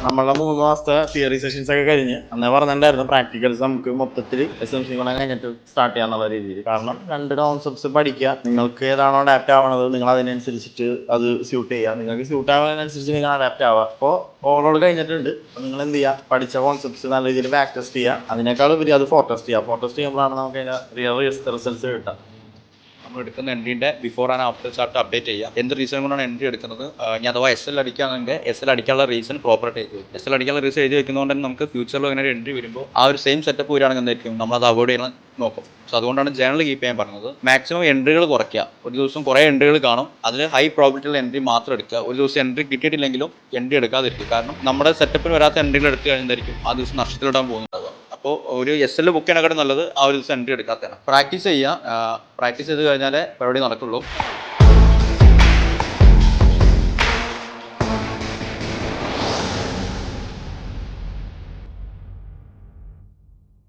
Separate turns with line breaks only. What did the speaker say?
നമ്മളുടെ 3 മാസത്തെ theory sessions ഒക്കെ കഴിഞ്ഞ് അന്നേ പറഞ്ഞിട്ടുണ്ടായിരുന്നു പ്രാക്ടിക്കൽസ് നമുക്ക് മൊത്തത്തിൽ SMC കഴിഞ്ഞിട്ട് സ്റ്റാർട്ട് ചെയ്യാന്നുള്ള രീതിയിൽ. കാരണം 2 കോൺസെപ്റ്റ്സ് പഠിക്കുക, നിങ്ങൾക്ക് ഏതാണോ അഡാപ്റ്റ് ആവണത് നിങ്ങൾ അതിനനുസരിച്ചിട്ട് അത് സ്യൂട്ട് ചെയ്യുക, നിങ്ങൾക്ക് സ്യൂട്ട് ആവുന്നതിനനുസരിച്ച് നിങ്ങൾ അഡാപ്റ്റ് ആവുക. അപ്പോൾ ഓവറോൾ കഴിഞ്ഞിട്ടുണ്ട്. അപ്പോൾ നിങ്ങൾ എന്ത് ചെയ്യുക, പഠിച്ച കോൺസെപ്റ്റ്സ് നല്ല രീതിയിൽ ബാക്ക് ടെസ്റ്റ് ചെയ്യുക, അതിനേക്കാൾ ഉപരി അത് ഫോർ ടെസ്റ്റ് ചെയ്യുക. ഫോർ ടെസ്റ്റ് ചെയ്യുമ്പോഴാണ് നമുക്ക് അതിൻ്റെ റിസൾട്ട്സ് കിട്ടുക.
നമ്മൾ എടുക്കുന്ന എൻട്രീൻ്റെ before and after chart update ചെയ്യുക. എന്ത് റീസൺ കൊണ്ടാണ് എൻട്രി എടുക്കുന്നത്, ഇനി അഥവാ SL അടിക്കുകയാണെങ്കിൽ SL അടിക്കാനുള്ള റീസൺ പ്രോപ്പറായിട്ട് എഴുതി വയ്ക്കും. SL അടിക്കാനുള്ള റീസൺ എഴുതി വെക്കുന്നതുകൊണ്ട് തന്നെ നമുക്ക് ഫ്യൂച്ചറിൽ അങ്ങനെ ഒരു എൻട്രി വരുമ്പോൾ ആ ഒരു സെയിം സെറ്റപ്പ് വരികയാണെങ്കിൽ എന്തായിരിക്കും, നമ്മളത് അവോയ്ഡ് ചെയ്യാൻ നോക്കും. സോ അതുകൊണ്ടാണ് ജേണൽ കീപ്പ് ചെയ്യാൻ പറഞ്ഞത്. മാക്സിമം എൻട്രികൾ കുറയ്ക്കുക. ഒരു ദിവസം കുറേ എൻട്രികൾ കാണും, അതിൽ ഹൈ പ്രോബിലിറ്റിയുള്ള എൻട്രി മാത്രം എടുക്കുക. ഒരു ദിവസം എൻട്രി കിട്ടിയിട്ടില്ലെങ്കിലും എൻട്രി എടുക്കാതിരിക്കും. കാരണം നമ്മുടെ സെറ്റപ്പിന് വരാത്ത എൻട്രികൾ എടുത്തു കഴിഞ്ഞായിരിക്കും ആ ദിവസം നഷ്ടത്തിലിടാൻ പോകുന്നുണ്ടാവുക. അപ്പോൾ ഒരു SL ബുക്ക് ചെയ്യണക്കാട്ടും നല്ലത് ആ ഒരു ദിവസം എൻട്രി എടുക്കാത്തതാണ്. പ്രാക്ടീസ് ചെയ്യുക. പ്രാക്ടീസ് ചെയ്ത് കഴിഞ്ഞാലേ പരിപാടി നടക്കുള്ളൂ.